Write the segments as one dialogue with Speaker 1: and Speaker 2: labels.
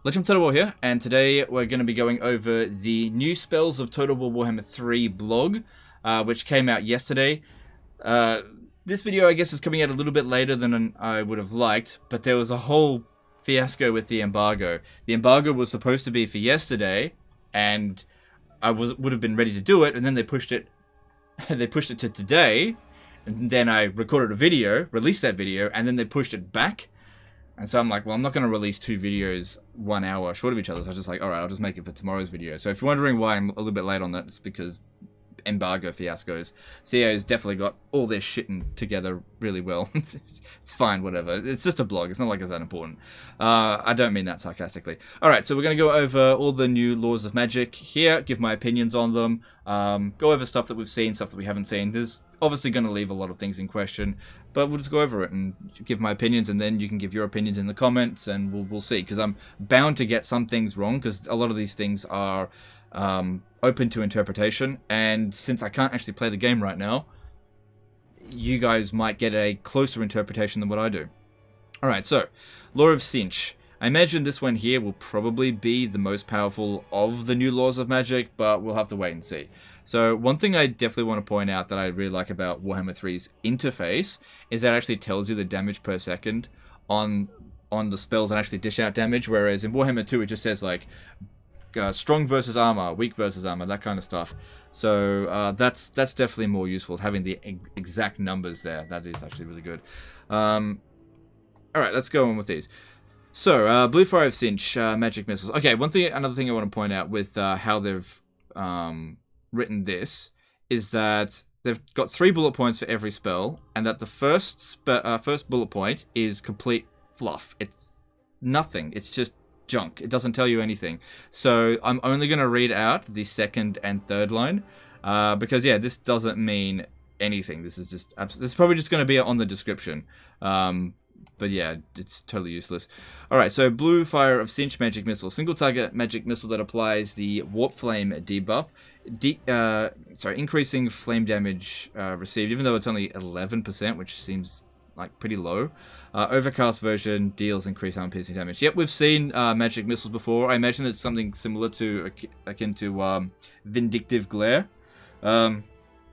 Speaker 1: Legend Total War here, and today we're going to be going over the new spells of Total War Warhammer 3 blog, which came out yesterday. This video, I guess, is coming out a little bit later than I would have liked, but there was a whole fiasco with the embargo. The embargo was supposed to be for yesterday, and I would have been ready to do it, and then they pushed it. They pushed it to today, and then I recorded a video, released that video, and then they pushed it back. And so I'm like, well, I'm not going to release two videos 1 hour short of each other. So I was just like, all right, I'll just make it for tomorrow's video. So if you're wondering why I'm a little bit late on that, it's because embargo fiascos. CAO's definitely got all their shitting together really well. It's fine, whatever. It's just a blog. It's not like it's that important. I don't mean that sarcastically. All right, so we're going to go over all the new laws of magic here, give my opinions on them, go over stuff that we've seen, stuff that we haven't seen. There's obviously going to leave a lot of things in question, but we'll just go over it and give my opinions, and then you can give your opinions in the comments, and we'll see, because I'm bound to get some things wrong, because a lot of these things are open to interpretation, and since I can't actually play the game right now, you guys might get a closer interpretation than what I do. Alright, so, Law of Tzeentch. I imagine this one here will probably be the most powerful of the new laws of magic, but we'll have to wait and see. So one thing I definitely want to point out that I really like about Warhammer 3's interface is that it actually tells you the damage per second on the spells that actually dish out damage, whereas in Warhammer 2 it just says like strong versus armor, weak versus armor, that kind of stuff. So that's definitely more useful, having the exact numbers there. That is actually really good. Alright, let's go on with these. So, Blue Fire of Tzeentch, magic missiles. Okay, another thing I want to point out with how they've written this is that they've got 3 bullet points for every spell, and that the first bullet point is complete fluff. It's nothing. It's just junk. It doesn't tell you anything. So I'm only going to read out the second and third line, because yeah, this doesn't mean anything. This is just this is probably just going to be on the description. But yeah, it's totally useless. Alright, so Blue Fire of Tzeentch magic missile. Single target magic missile that applies the Warp Flame debuff. Increasing flame damage received, even though it's only 11%, which seems like pretty low. Overcast version deals increased armor piercing damage. Yep, we've seen magic missiles before. I imagine it's something similar to, akin to Vindictive Glare. Yeah,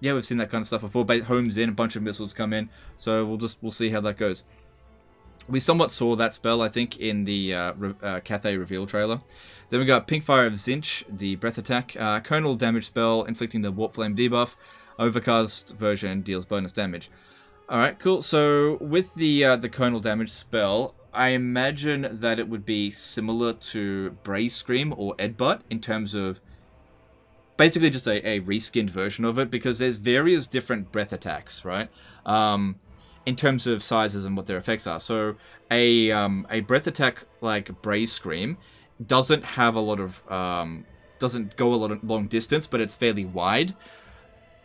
Speaker 1: we've seen that kind of stuff before. Bait homes in, a bunch of missiles come in. So we'll see how that goes. We somewhat saw that spell, I think, in the Cathay reveal trailer. Then we got Pink Fire of Tzeentch, the breath attack. Conal damage spell, inflicting the Warp Flame debuff. Overcast version deals bonus damage. Alright, cool. So with the Conal damage spell, I imagine that it would be similar to Braze Scream or Edbutt in terms of basically just a reskinned version of it, because there's various different breath attacks, right? In terms of sizes and what their effects are. So a breath attack like Braze Scream doesn't have a lot of doesn't go a lot of long distance, but it's fairly wide.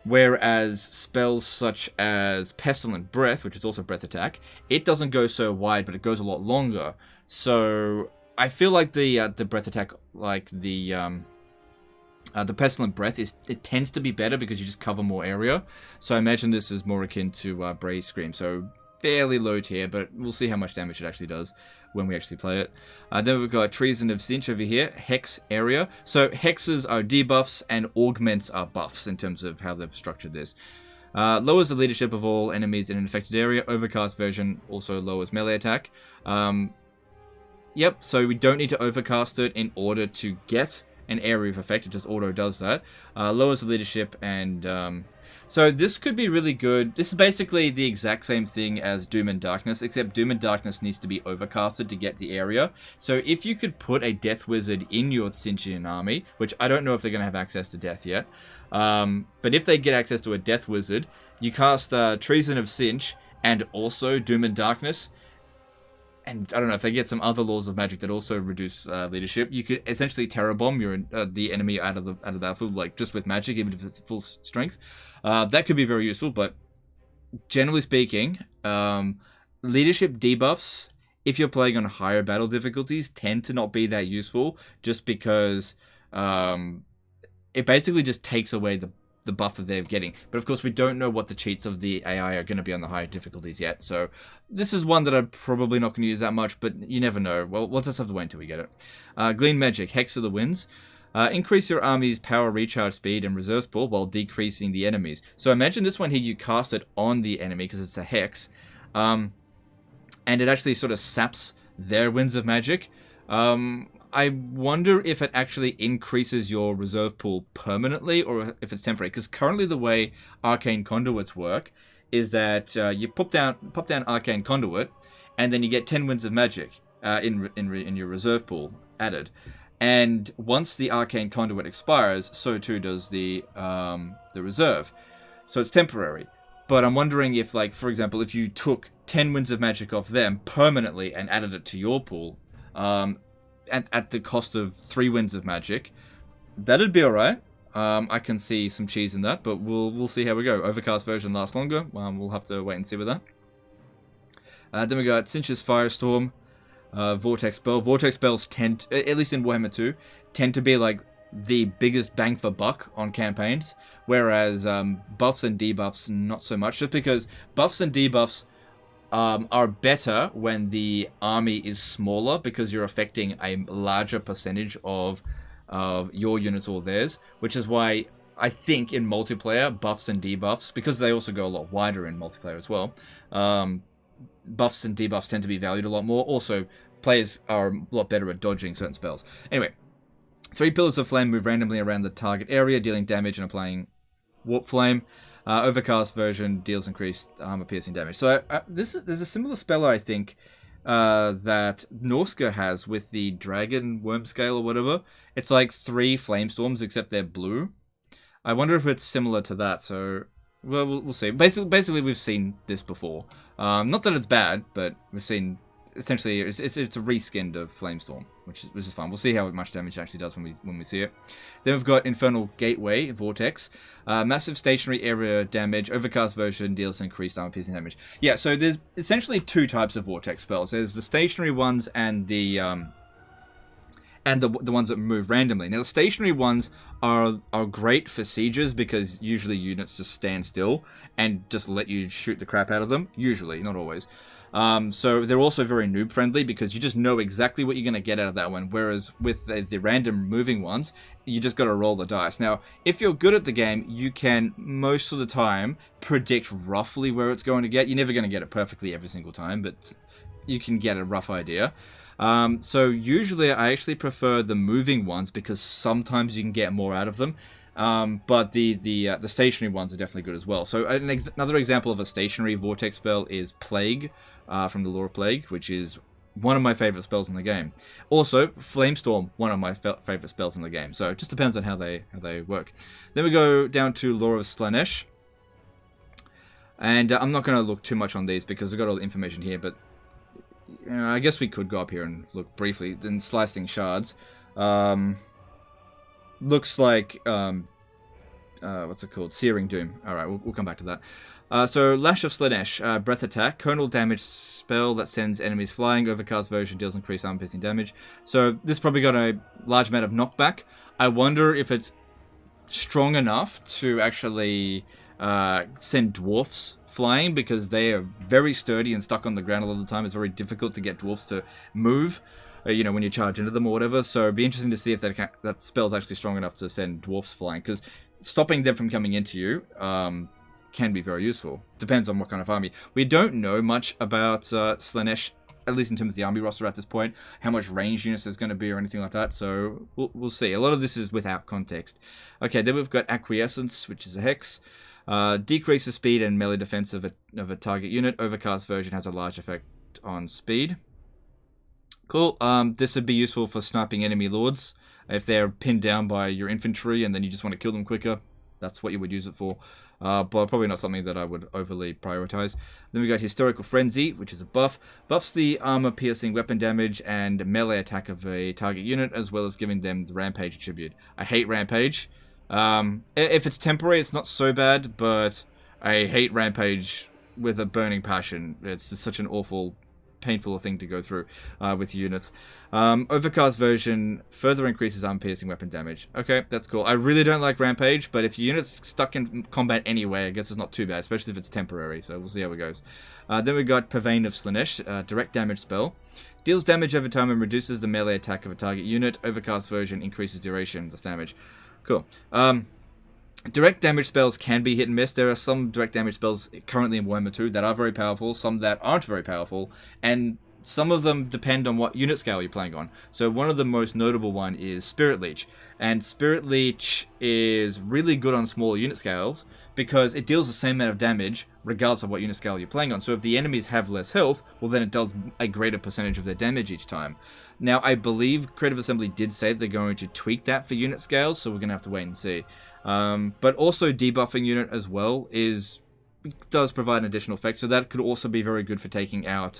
Speaker 1: Whereas spells such as Pestilent Breath, which is also breath attack, it doesn't go so wide, but it goes a lot longer. So I feel like the breath attack, like the Pestilent Breath, it tends to be better because you just cover more area. So I imagine this is more akin to Braze Scream. So fairly low tier, but we'll see how much damage it actually does when we actually play it. Then we've got Treason of Tzeentch over here, Hex area. So hexes are debuffs and augments are buffs in terms of how they've structured this. Lowers the leadership of all enemies in an affected area. Overcast version also lowers melee attack. Yep, so we don't need to overcast it in order to get an area of effect. It just auto does that. Lowers the leadership, and so this could be really good. This is basically the exact same thing as Doom and Darkness, except Doom and Darkness needs to be overcasted to get the area. So if you could put a Death Wizard in your Tzeentchian army, which I don't know if they're going to have access to Death yet, but if they get access to a Death Wizard, you cast Treason of Tzeentch and also Doom and Darkness. And I don't know, if they get some other laws of magic that also reduce leadership, you could essentially terror bomb the enemy out of the battlefield, like just with magic, even if it's full strength. That could be very useful, but generally speaking, leadership debuffs, if you're playing on higher battle difficulties, tend to not be that useful, just because it basically just takes away the buff that they're getting. But of course, we don't know what the cheats of the AI are going to be on the higher difficulties yet. So this is one that I'm probably not going to use that much, but you never know. Well, we'll just have to wait until we get it. Glean Magic, Hex of the Winds. Increase your army's power recharge speed and reserve pool while decreasing the enemies. So imagine this one here, you cast it on the enemy because it's a Hex. And it actually sort of saps their Winds of Magic. I wonder if it actually increases your reserve pool permanently or if it's temporary. Because currently the way Arcane Conduits work is that you pop down Arcane Conduit, and then you get 10 Winds of Magic in your reserve pool added. And once the Arcane Conduit expires, so too does the reserve. So it's temporary. But I'm wondering if, like, for example, if you took 10 Winds of Magic off them permanently and added it to your pool, at the cost of 3 Winds of Magic, that'd be alright. I can see some cheese in that, but we'll see how we go. Overcast version lasts longer. We'll have to wait and see with that. Then we got Tzeentch's Firestorm, Vortex Spell. Vortex spells tend, at least in Warhammer 2, tend to be like the biggest bang for buck on campaigns, whereas buffs and debuffs not so much, just because buffs and debuffs are better when the army is smaller because you're affecting a larger percentage of your units or theirs, which is why I think in multiplayer, buffs and debuffs, because they also go a lot wider in multiplayer as well, buffs and debuffs tend to be valued a lot more. Also, players are a lot better at dodging certain spells. Anyway, 3 Pillars of Flame move randomly around the target area, dealing damage and applying Warp Flame. Overcast version deals increased armor-piercing damage. So there's a similar spell, I think, that Norska has with the Dragon Worm Scale or whatever. It's like 3 Flamestorms, except they're blue. I wonder if it's similar to that. So, well, we'll see. Basically, we've seen this before. Not that it's bad, but we've seen... Essentially, it's a reskinned of Flamestorm, which is fun. We'll see how much damage it actually does when we see it. Then we've got Infernal Gateway, Vortex. Massive stationary area damage. Overcast version deals increased armor-piercing damage. Yeah, so there's essentially 2 types of Vortex spells. There's the stationary ones and the ones that move randomly. Now, the stationary ones are great for sieges because usually units just stand still and just let you shoot the crap out of them. Usually, not always. So they're also very noob friendly because you just know exactly what you're going to get out of that one. Whereas with the random moving ones, you just got to roll the dice. Now, if you're good at the game, you can most of the time predict roughly where it's going to get. You're never going to get it perfectly every single time, but you can get a rough idea. So usually I actually prefer the moving ones because sometimes you can get more out of them. But the stationary ones are definitely good as well. So another example of a stationary Vortex spell is Plague, from the Lore of Plague, which is one of my favorite spells in the game. Also, Flamestorm, one of my favorite spells in the game. So it just depends on how they work. Then we go down to Lore of Slaanesh. And I'm not going to look too much on these because I've got all the information here, but I guess we could go up here and look briefly. In Slicing Shards, looks like, what's it called? Searing Doom. Alright, we'll come back to that. So, Lash of Slaanesh, Breath Attack, Conal Damage spell that sends enemies flying. Overcast version deals increased armor-piercing damage. So, this probably got a large amount of knockback. I wonder if it's strong enough to actually send dwarfs flying, because they are very sturdy and stuck on the ground a lot of the time. It's very difficult to get dwarfs to move, you know, when you charge into them or whatever. So it'd be interesting to see if that spell's actually strong enough to send dwarfs flying, because stopping them from coming into you can be very useful. Depends on what kind of army. We don't know much about Slaanesh, at least in terms of the army roster at this point, how much range units there's going to be or anything like that, so we'll see. A lot of this is without context. Okay, then we've got Acquiescence, which is a Hex. Decreases speed and melee defense of a target unit. Overcast version has a large effect on speed. Cool. This would be useful for sniping enemy lords. If they're pinned down by your infantry and then you just want to kill them quicker, that's what you would use it for. But probably not something that I would overly prioritize. Then we got Hysterical Frenzy, which is a buff. Buffs the armor-piercing weapon damage and melee attack of a target unit, as well as giving them the Rampage attribute. I hate Rampage. If it's temporary, it's not so bad, but I hate Rampage with a burning passion. It's just such an awful painful thing to go through with units. Overcast version further increases armor-piercing weapon damage. Okay, that's cool. I really don't like Rampage, but if your unit's stuck in combat anyway, I guess it's not too bad, especially if it's temporary, so we'll see how it goes. Then we got Purveying of Slaanesh, direct damage spell. Deals damage over time and reduces the melee attack of a target unit. Overcast version increases duration of this damage. Cool. Direct damage spells can be hit and miss. There are some direct damage spells currently in Warhammer 2 that are very powerful, some that aren't very powerful, and some of them depend on what unit scale you're playing on. So one of the most notable one is Spirit Leech. And Spirit Leech is really good on smaller unit scales because it deals the same amount of damage regardless of what unit scale you're playing on. So if the enemies have less health, well then it does a greater percentage of their damage each time. Now I believe Creative Assembly did say they're going to tweak that for unit scales, so we're going to have to wait and see. But also debuffing unit as well does provide an additional effect, so that could also be very good for taking out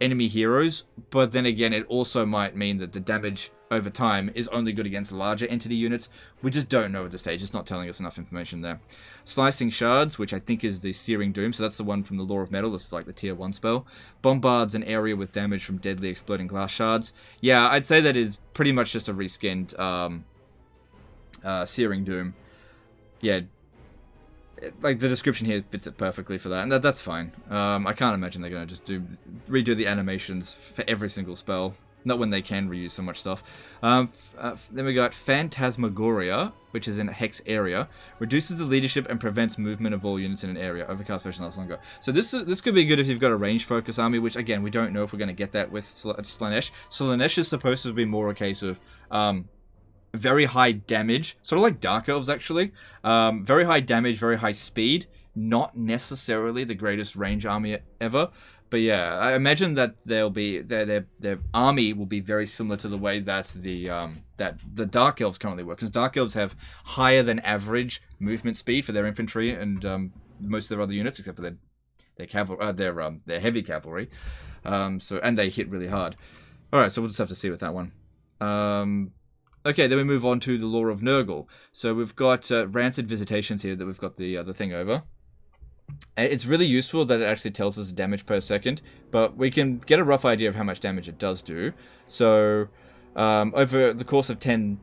Speaker 1: enemy heroes, but then again it also might mean that the damage over time is only good against larger entity units. We just don't know at this stage, it's not telling us enough information there. Slicing Shards, which I think is the Searing Doom, so that's the one from the Law of Metal, this is like the tier 1 spell. Bombards an area with damage from deadly exploding glass shards. Yeah, I'd say that is pretty much just a reskinned Searing Doom. Yeah, like the description here fits it perfectly for that, and that's fine. I can't imagine they're going to just redo the animations for every single spell. Not when they can reuse so much stuff. Then we got Phantasmagoria, which is in a hex area. Reduces the leadership and prevents movement of all units in an area. Overcast version lasts longer. So this could be good if you've got a range focus army, which again, we don't know if we're going to get that with Slaanesh. Slaanesh is supposed to be more a case of very high damage, sort of like Dark Elves actually. Very high damage, very high speed. Not necessarily the greatest range army ever. But yeah, I imagine that they'll be their army will be very similar to the way that the Dark Elves currently work, because Dark Elves have higher than average movement speed for their infantry and most of their other units, except for their heavy cavalry. And they hit really hard. All right, so we'll just have to see with that one. Okay, then we move on to the Law of Nurgle. So we've got Rancid Visitations here that we've got the thing over. It's really useful that it actually tells us damage per second, but we can get a rough idea of how much damage it does do. So over the course of 10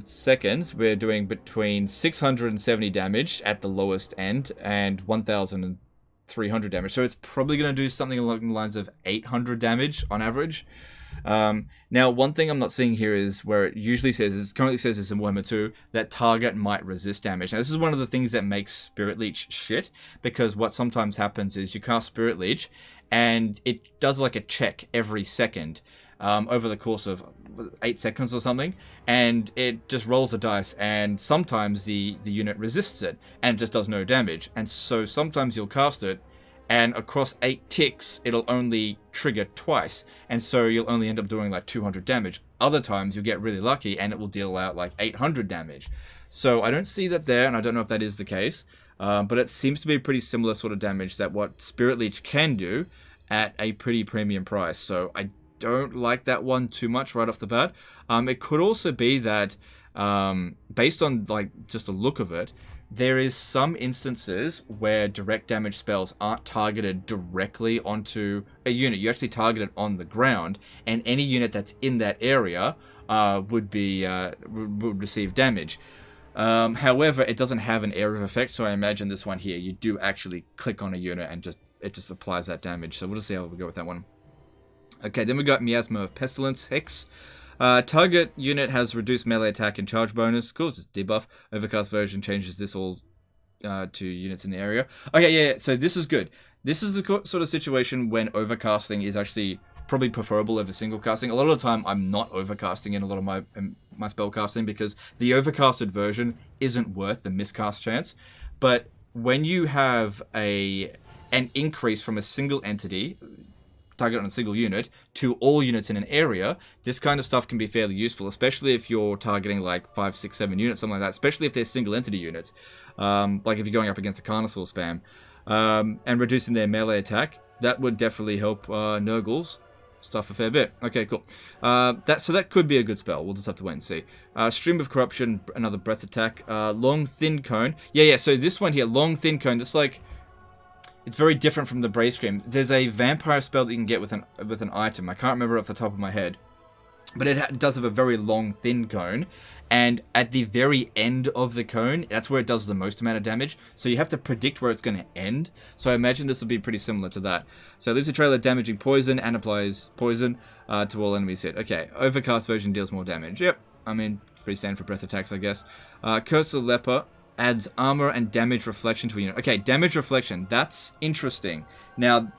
Speaker 1: seconds, we're doing between 670 damage at the lowest end and 1,300 damage. So it's probably going to do something along the lines of 800 damage on average. Now, one thing I'm not seeing here is where it usually says, it currently says this in Warhammer 2, that target might resist damage. Now, this is one of the things that makes Spirit Leech shit, because what sometimes happens is you cast Spirit Leech, and it does like a check every second over the course of 8 seconds or something, and it just rolls a dice, and sometimes the unit resists it, and just does no damage. And so sometimes you'll cast it, and across 8 ticks, it'll only trigger twice. And so you'll only end up doing like 200 damage. Other times, you'll get really lucky, and it will deal out like 800 damage. So I don't see that there, and I don't know if that is the case. But it seems to be a pretty similar sort of damage that what Spirit Leech can do at a pretty premium price. So I don't like that one too much right off the bat. It could also be that, based on like just the look of it, there is some instances where direct damage spells aren't targeted directly onto a unit. You actually target it on the ground, and any unit that's in that area would receive damage. However, it doesn't have an area of effect, so I imagine this one here, you do actually click on a unit and it just applies that damage. So we'll just see how we go with that one. Okay, then we got Miasma of Pestilence, Hex. Target unit has reduced melee attack and charge bonus. Cool, just debuff. Overcast version changes this all to units in the area. Okay, yeah, so this is good. This is the sort of situation when overcasting is actually probably preferable over single casting. A lot of the time, I'm not overcasting in a lot of my spell casting because the overcasted version isn't worth the miscast chance. But when you have an increase from a single entity, target on a single unit, to all units in an area, this kind of stuff can be fairly useful, especially if you're targeting like 5, 6, 7 units, something like that, especially if they're single entity units, like if you're going up against a Carnosaur spam, and reducing their melee attack. That would definitely help Nurgle's stuff a fair bit. Okay, cool. So that could be a good spell. We'll just have to wait and see. Stream of Corruption, another breath attack. Long Thin Cone. Yeah, so this one here, Long Thin Cone, it's it's very different from the Brave Scream. There's a vampire spell that you can get with an item. I can't remember off the top of my head. But it does have a very long, thin cone. And at the very end of the cone, that's where it does the most amount of damage. So you have to predict where it's going to end. So I imagine this will be pretty similar to that. So it leaves a trail of damaging poison and applies poison to all enemies hit. Okay, Overcast version deals more damage. Yep, I mean, it's pretty standard for breath attacks, I guess. Curse of the Leper adds armor and damage reflection to a unit. Okay, damage reflection. That's interesting. Now,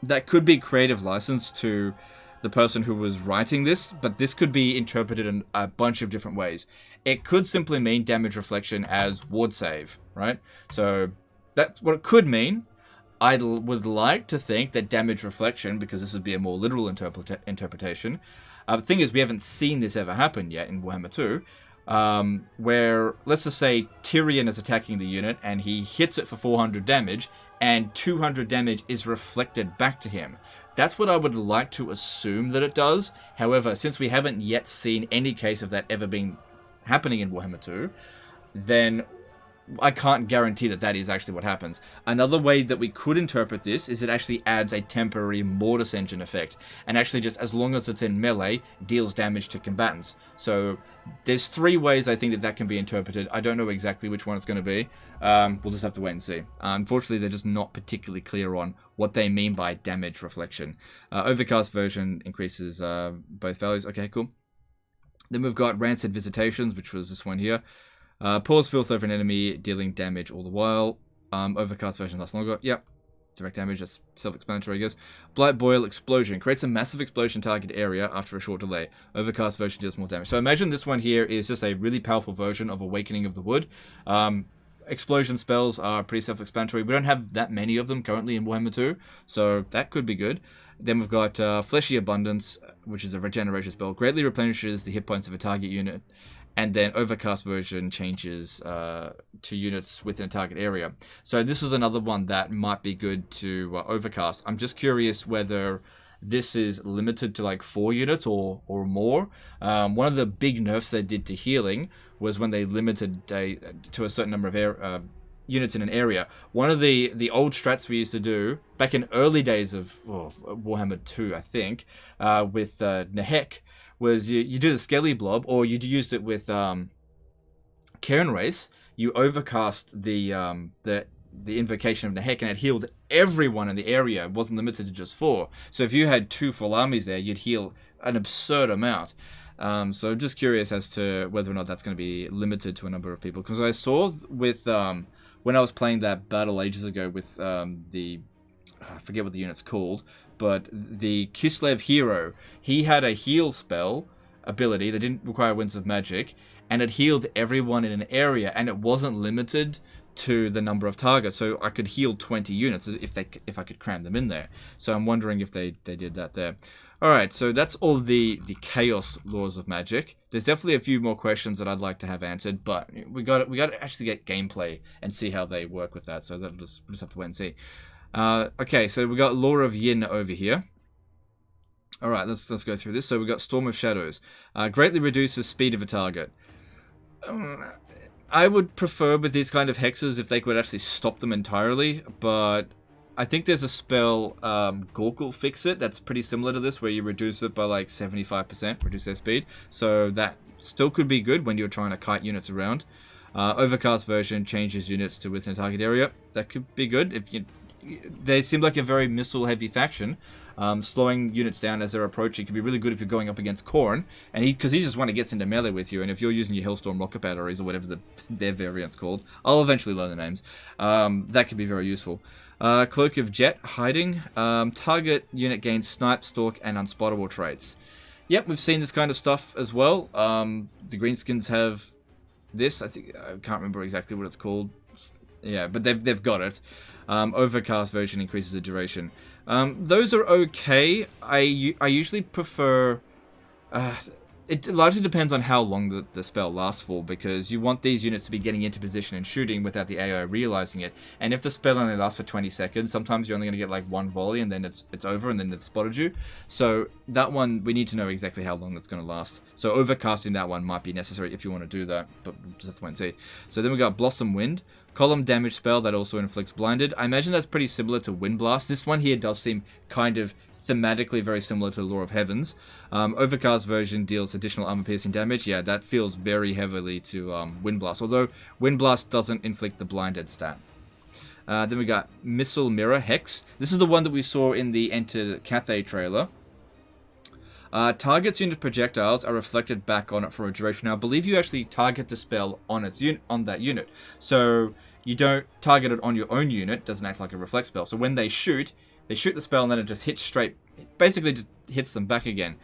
Speaker 1: that could be creative license to the person who was writing this, but this could be interpreted in a bunch of different ways. It could simply mean damage reflection as ward save, right? So that's what it could mean. I would like to think that damage reflection, because this would be a more literal interpretation. The thing is, we haven't seen this ever happen yet in Warhammer 2. Where, let's just say, Tyrion is attacking the unit and he hits it for 400 damage and 200 damage is reflected back to him. That's what I would like to assume that it does. However, since we haven't yet seen any case of that ever being happening in Warhammer 2, then I can't guarantee that that is actually what happens. Another way that we could interpret this is it actually adds a temporary Mortis Engine effect, and actually just as long as it's in melee, deals damage to combatants. So there's 3 ways I think that that can be interpreted. I don't know exactly which one it's going to be. We'll just have to wait and see. Unfortunately, they're just not particularly clear on what they mean by damage reflection. Overcast version increases both values. Okay, cool. Then we've got Rancid Visitations, which was this one here. Pours filth over an enemy, dealing damage all the while. Overcast version lasts longer. Yep. Direct damage, that's self-explanatory, I guess. Blight Boil Explosion. Creates a massive explosion target area after a short delay. Overcast version deals more damage. So imagine this one here is just a really powerful version of Awakening of the Wood. Explosion spells are pretty self-explanatory. We don't have that many of them currently in Warhammer 2, so that could be good. Then we've got Fleshy Abundance, which is a regeneration spell. Greatly replenishes the hit points of a target unit. And then Overcast version changes to units within a target area. So this is another one that might be good to Overcast. I'm just curious whether this is limited to like 4 units or more. One of the big nerfs they did to healing was when they limited to a certain number of units in an area. One of the old strats we used to do back in early days of Warhammer 2, I think, with Nehek, was you do the Skelly Blob, or you'd used it with Cairn Race. You overcast the invocation of Nehek, and it healed everyone in the area. It wasn't limited to just 4. So if you had 2 full armies there, you'd heal an absurd amount. So I'm just curious as to whether or not that's going to be limited to a number of people. Because I saw with when I was playing that battle ages ago with I forget what the unit's called, but the Kislev hero, he had a heal spell ability that didn't require Winds of Magic, and it healed everyone in an area, and it wasn't limited to the number of targets, so I could heal 20 units if I could cram them in there. So I'm wondering if they did that there. Alright, so that's all the chaos laws of magic. There's definitely a few more questions that I'd like to have answered, but we got to actually get gameplay and see how they work with that, so we'll just have to wait and see. Okay, so we got Lore of Yin over here. Alright, let's go through this. So we got Storm of Shadows. Greatly reduces speed of a target. I would prefer with these kind of hexes if they could actually stop them entirely, but I think there's a spell, Gorkle Fix It, that's pretty similar to this, where you reduce it by like 75%, reduce their speed. So that still could be good when you're trying to kite units around. Overcast version changes units to within a target area. That could be good. They seem like a very missile-heavy faction. Slowing units down as they're approaching can be really good if you're going up against Khorne, and because he just gets into melee with you, and if you're using your Hellstorm rocket batteries or whatever their variant's called, I'll eventually learn the names, that could be very useful. Cloak of Jet, Hiding. Target unit gains Snipe, Stalk, and Unspottable traits. Yep, we've seen this kind of stuff as well. The Greenskins have this. I can't remember exactly what it's called. Yeah, but they've got it. Overcast version increases the duration. Those are okay. I usually prefer It largely depends on how long the spell lasts for, because you want these units to be getting into position and shooting without the AI realizing it. And if the spell only lasts for 20 seconds, sometimes you're only going to get like one volley and then it's over and then they've spotted you. So that one, we need to know exactly how long that's going to last. So overcasting that one might be necessary if you want to do that, but we'll just have to wait and see. So then we got Blossom Wind. Column damage spell that also inflicts blinded. I imagine that's pretty similar to Wind Blast. This one here does seem kind of thematically very similar to the Lore of Heavens. Overcast version deals additional armor-piercing damage. Yeah, that feels very heavily to Wind Blast, although Wind Blast doesn't inflict the blinded stat. Then we got Missile Mirror Hex. This is the one that we saw in the Enter Cathay trailer. Target's unit projectiles are reflected back on it for a duration. Now, I believe you actually target the spell on that unit. So you don't target it on your own unit. It doesn't act like a reflect spell. So when they shoot the spell and then it just hits straight. It basically just hits them back again.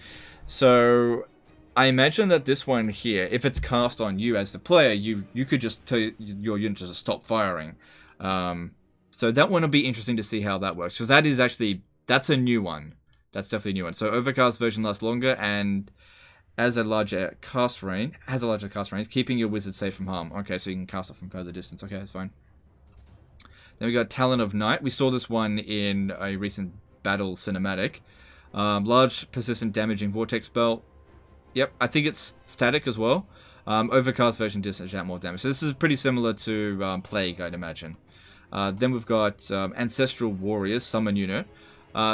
Speaker 1: So I imagine that this one here, if it's cast on you as the player, you could just tell your unit to stop firing. So that one will be interesting to see how that works. Because that's a new one. That's definitely a new one. So Overcast version lasts longer and has a larger cast range, keeping your wizard safe from harm. Okay, so you can cast it from further distance. Okay, that's fine. Then we got Talon of Night. We saw this one in a recent battle cinematic. Large, persistent, damaging vortex spell. Yep, I think it's static as well. Overcast version dish out more damage. So this is pretty similar to Plague, I'd imagine. Then we've got Ancestral Warriors, summon unit.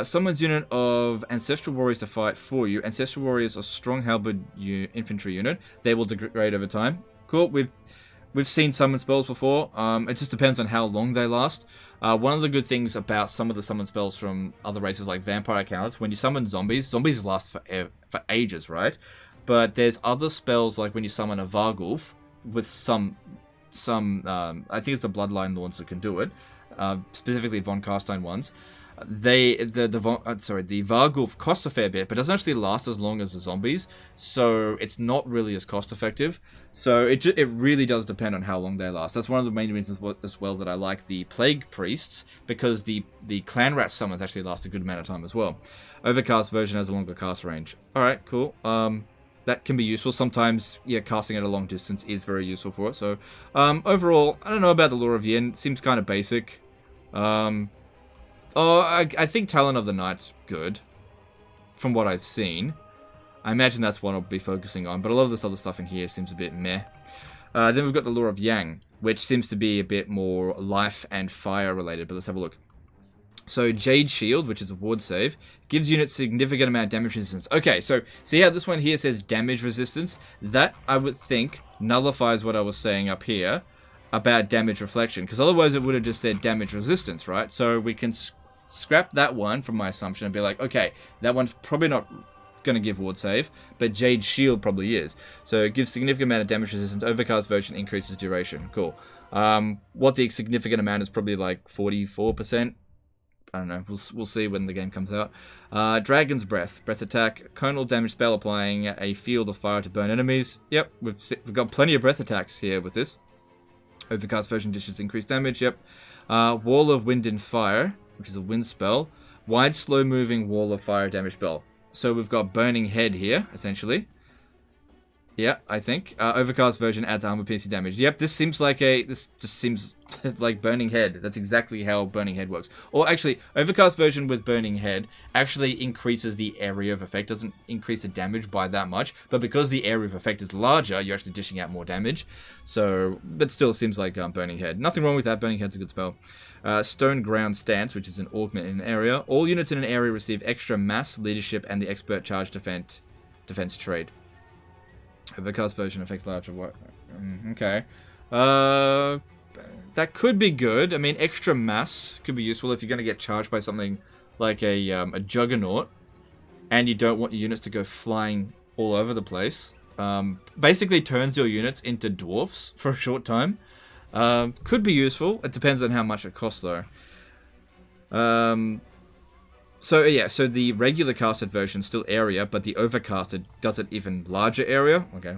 Speaker 1: Summons unit of Ancestral Warriors to fight for you. Ancestral Warriors are strong halberd infantry unit. They will degrade over time. Cool. We've seen summon spells before. It just depends on how long they last. One of the good things about some of the summon spells from other races like Vampire Counts, when you summon zombies last for ages, right? But there's other spells like when you summon a Vargulf with some I think it's the Bloodline ones that can do it, specifically Von Carstein ones. The Vargulf costs a fair bit, but doesn't actually last as long as the zombies, so it's not really as cost effective. So it really does depend on how long they last. That's one of the main reasons as well that I like the Plague Priests, because the Clan Rat summons actually last a good amount of time as well. Overcast version has a longer cast range. Alright, cool. That can be useful. Sometimes, yeah, casting at a long distance is very useful for it. So, overall, I don't know about the Lore of Yin. It seems kind of basic. I think Talon of the Night's good, from what I've seen. I imagine that's what I'll be focusing on, but a lot of this other stuff in here seems a bit meh. Then we've got the Lore of Yang, which seems to be a bit more life and fire related, but let's have a look. So Jade Shield, which is a ward save, gives units significant amount of damage resistance. Okay, so see how this one here says damage resistance? That, I would think, nullifies what I was saying up here about damage reflection, because otherwise it would have just said damage resistance, right? So we can scrap that one from my assumption and be like, okay, that one's probably not going to give ward save, but Jade Shield probably is. So it gives significant amount of damage resistance. Overcast version increases duration. Cool. What the significant amount is probably like 44%. I don't know. We'll see when the game comes out. Dragon's Breath. Breath attack. Conal damage spell applying a field of fire to burn enemies. Yep, we've got plenty of breath attacks here with this. Overcast version dishes increased damage. Yep. Wall of Wind and Fire, which is a wind spell. Wide, slow-moving wall of fire damage spell. So we've got Burning Head here, essentially. Yeah, I think. Overcast version adds armor-piercing damage. Yep, this just seems like Burning Head. That's exactly how Burning Head works. Or actually, Overcast version with Burning Head actually increases the area of effect. Doesn't increase the damage by that much. But because the area of effect is larger, you're actually dishing out more damage. So, but still seems like Burning Head. Nothing wrong with that. Burning Head's a good spell. Stone Ground Stance, which is an augment in an area. All units in an area receive extra mass, leadership, and the expert charge defense trade. Overcast version affects larger what? Okay. That could be good. I mean, extra mass could be useful if you're going to get charged by something like a Juggernaut, and you don't want your units to go flying all over the place. Basically turns your units into dwarfs for a short time. Could be useful. It depends on how much it costs, though. So yeah, so the regular casted version still area, but the overcasted does it even larger area. Okay,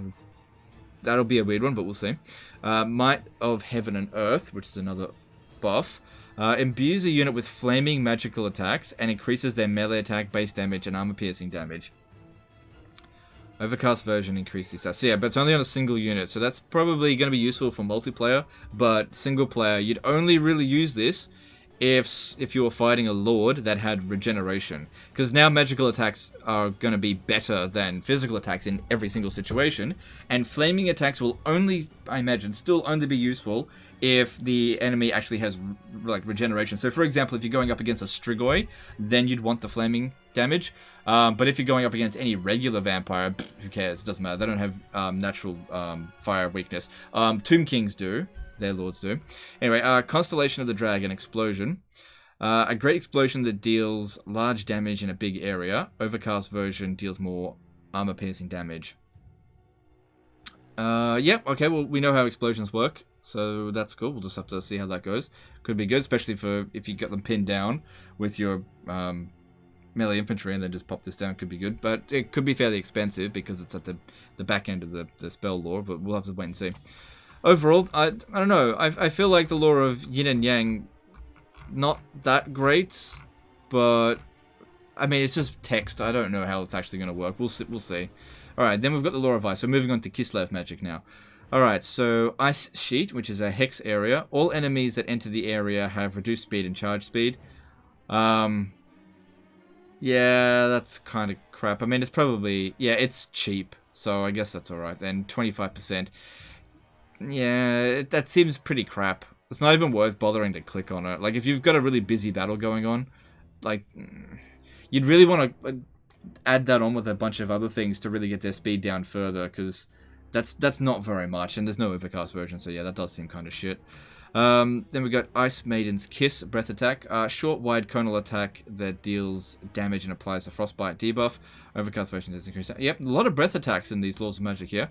Speaker 1: that'll be a weird one, but we'll see. Might of Heaven and Earth, which is another buff, imbues a unit with flaming magical attacks and increases their melee attack, base damage, and armor piercing damage. Overcast version increased these stats. So yeah, but it's only on a single unit, so that's probably going to be useful for multiplayer. But single player, you'd only really use this if you were fighting a lord that had regeneration, because now magical attacks are going to be better than physical attacks in every single situation, and flaming attacks will only, I imagine, still only be useful if the enemy actually has like regeneration. So for example, if you're going up against a Strigoi, then you'd want the flaming damage, but if you're going up against any regular vampire, who cares, it doesn't matter, they don't have natural fire weakness. Tomb Kings do. Their lords do. Anyway, Constellation of the Dragon Explosion. A great explosion that deals large damage in a big area. Overcast version deals more armor-piercing damage. Yeah, okay, well, we know how explosions work, so that's cool. We'll just have to see how that goes. Could be good, especially for if you get them pinned down with your melee infantry and then just pop this down. Could be good, but it could be fairly expensive because it's at the back end of the spell lore, but we'll have to wait and see. Overall, I don't know. I feel like the lore of Yin and Yang, not that great, but I mean it's just text. I don't know how it's actually going to work. We'll see. All right, then we've got the lore of ice. So moving on to Kislev magic now. All right, so ice sheet, which is a hex area. All enemies that enter the area have reduced speed and charge speed. Yeah, that's kind of crap. I mean, it's probably it's cheap, so I guess that's all right. Then 25%. Yeah, that seems pretty crap. It's not even worth bothering to click on it. Like, if you've got a really busy battle going on, like, you'd really want to add that on with a bunch of other things to really get their speed down further, because that's not very much, and there's no overcast version, so yeah, that does seem kind of shit. Then we got Ice Maiden's Kiss, breath attack. Short, wide, conal attack that deals damage and applies a frostbite debuff. Overcast version does increase that. Yep, a lot of breath attacks in these Laws of Magic here.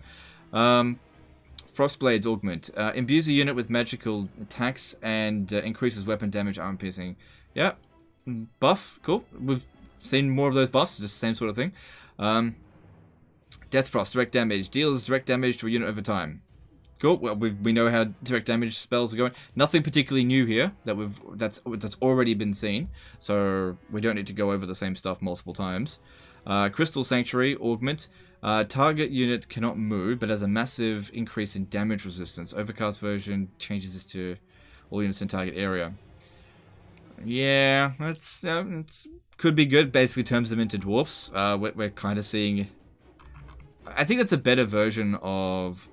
Speaker 1: Frostblade's Augment. Imbues a unit with magical attacks and increases weapon damage, armor piercing. Yeah. Buff. Cool. We've seen more of those buffs. Just the same sort of thing. Death Frost. Direct damage. Deals direct damage to a unit over time. Cool. Well, we know how direct damage spells are going. Nothing particularly new here that's already been seen. So we don't need to go over the same stuff multiple times. Crystal Sanctuary Augment. Target unit cannot move, but has a massive increase in damage resistance. Overcast version changes this to all units in target area. Yeah, it's could be good. Basically turns them into dwarfs. We're kind of seeing. I think that's a better version of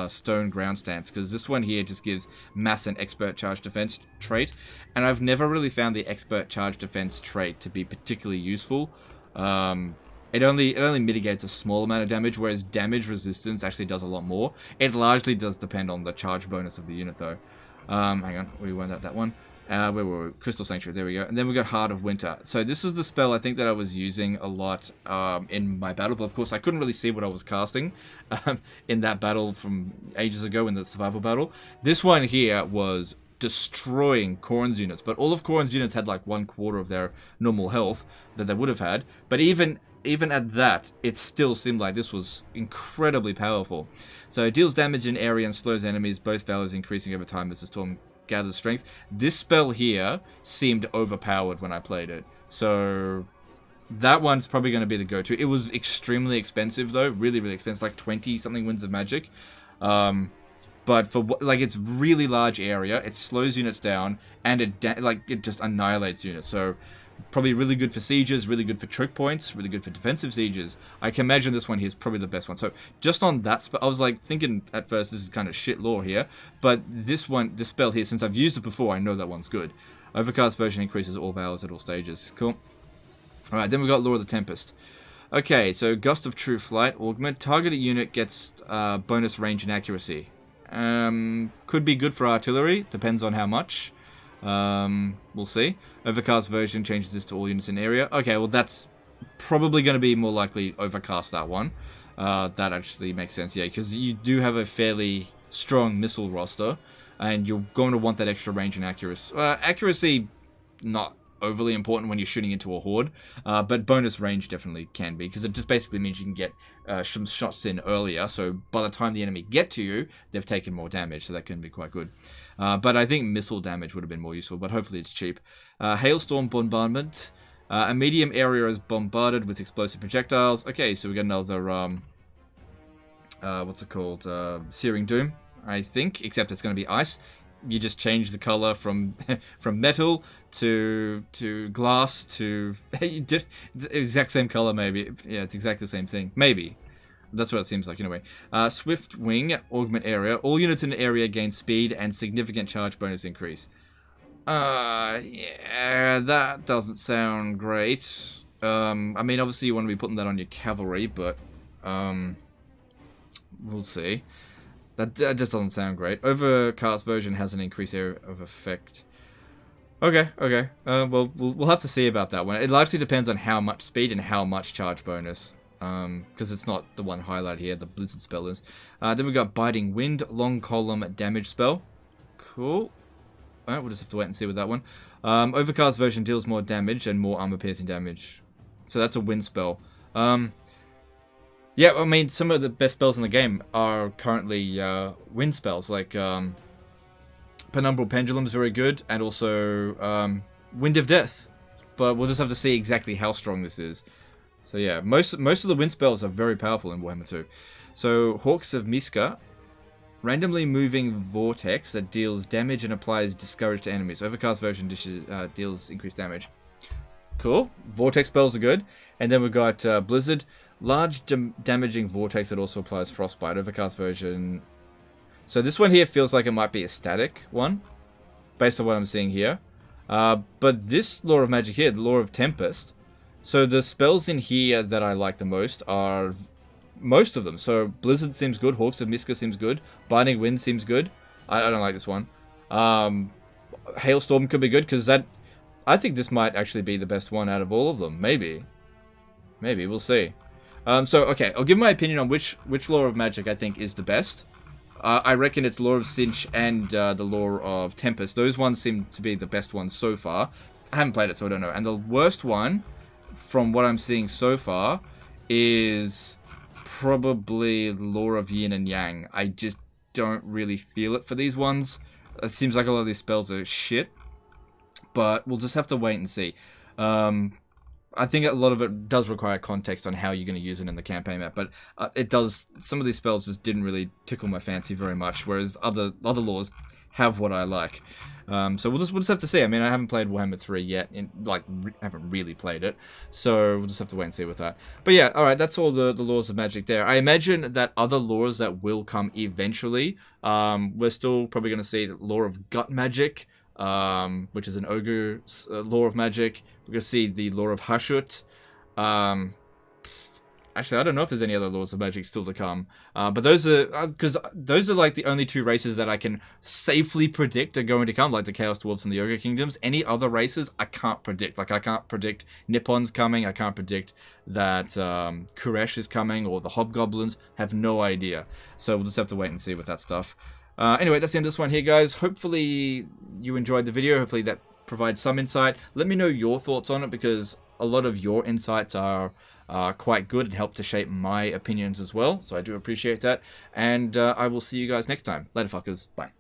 Speaker 1: Stone Ground Stance, because this one here just gives mass and expert charge defense trait, and I've never really found the expert charge defense trait to be particularly useful. It only mitigates a small amount of damage, whereas damage resistance actually does a lot more. It largely does depend on the charge bonus of the unit, though. Hang on, we went at that one. Where were we? Crystal Sanctuary, there we go. And then we got Heart of Winter. So this is the spell I think that I was using a lot in my battle, but of course I couldn't really see what I was casting in that battle from ages ago in the survival battle. This one here was destroying Khorne's units, but all of Khorne's units had like 1/4 of their normal health that they would have had. But even at that, it still seemed like this was incredibly powerful. So it deals damage in area and slows enemies, both values increasing over time as the storm gathers strength. This spell here seemed overpowered when I played it. So that one's probably going to be the go-to. It was extremely expensive though, really, really expensive, like 20-something Winds of Magic. But for like it's really large area, it slows units down, and it just annihilates units. So probably really good for sieges, really good for choke points, really good for defensive sieges. I can imagine this one here is probably the best one. So just on that spell, I was like thinking at first this is kind of shit lore here, but this spell here, since I've used it before, I know that one's good. Overcast version increases all values at all stages. Cool. All right, then we got Lore of the Tempest. Okay, so Gust of True Flight Augment. Targeted unit gets bonus range and accuracy. Could be good for artillery, depends on how much. We'll see. Overcast version changes this to all units in area. Okay, well that's probably going to be more likely Overcast, that one. That actually makes sense, yeah, because you do have a fairly strong missile roster, and you're going to want that extra range and accuracy. Accuracy, not overly important when you're shooting into a horde, but bonus range definitely can be, because it just basically means you can get some shots in earlier, so by the time the enemy get to you, they've taken more damage, so that can be quite good. But I think missile damage would have been more useful, but hopefully it's cheap. Hailstorm Bombardment. A medium area is bombarded with explosive projectiles. Okay, so we got another what's it called? Searing Doom, I think, except it's going to be ice. You just change the color from from metal to glass to exact same color, maybe. Yeah, it's exactly the same thing. Maybe. That's what it seems like, anyway. Swift Wing, augment area. All units in an area gain speed and significant charge bonus increase. Yeah, that doesn't sound great. I mean, obviously you want to be putting that on your cavalry, but we'll see. That just doesn't sound great. Overcast version has an increased area of effect. Okay. Well, we'll have to see about that one. It largely depends on how much speed and how much charge bonus. Because it's not the one highlight here, the Blizzard spell is. Then we got Biting Wind, long column damage spell. Cool. Alright, we'll just have to wait and see with that one. Overcast version deals more damage and more armor piercing damage. So that's a wind spell. Yeah, I mean, some of the best spells in the game are currently wind spells, like Penumbral Pendulum is very good, and also Wind of Death. But we'll just have to see exactly how strong this is. So yeah, most of the wind spells are very powerful in Warhammer 2. So Hawks of Miska, randomly moving vortex that deals damage and applies discourage to enemies. Overcast version deals increased damage. Cool. Vortex spells are good. And then we've got Blizzard. Large damaging vortex that also applies frostbite. Overcast version. So this one here feels like it might be a static one, based on what I'm seeing here. But this Law of Magic here, the Law of Tempest. So the spells in here that I like the most are most of them. So Blizzard seems good. Hawks of Miska seems good. Biting Wind seems good. I don't like this one. Hailstorm could be good because that. I think this might actually be the best one out of all of them. Maybe. We'll see. So, okay, I'll give my opinion on which Law of Magic I think is the best. I reckon it's Law of Tzeentch and the Law of Tempest. Those ones seem to be the best ones so far. I haven't played it, so I don't know. And the worst one, from what I'm seeing so far, is probably Law of Yin and Yang. I just don't really feel it for these ones. It seems like a lot of these spells are shit. But we'll just have to wait and see. I think a lot of it does require context on how you're going to use it in the campaign map, but it does. Some of these spells just didn't really tickle my fancy very much, whereas other laws have what I like. So we'll just have to see. I mean, I haven't played Warhammer 3 yet, haven't really played it, so we'll just have to wait and see with that. But yeah, all right, that's all the laws of magic there. I imagine that other laws that will come eventually. We're still probably going to see the Law of Gut Magic. Which is an ogre law of magic. We're going to see the law of Hashut. Actually, I don't know if there's any other laws of magic still to come. But those are, because those are like the only two races that I can safely predict are going to come, like the Chaos Dwarves and the Ogre Kingdoms. Any other races, I can't predict. Like, I can't predict Nippon's coming. I can't predict that Kuresh is coming or the Hobgoblins. Have no idea. So we'll just have to wait and see with that stuff. Anyway, that's the end of this one here, guys. Hopefully you enjoyed the video. Hopefully that provides some insight. Let me know your thoughts on it, because a lot of your insights are quite good and help to shape my opinions as well. So I do appreciate that. And I will see you guys next time. Later, fuckers. Bye.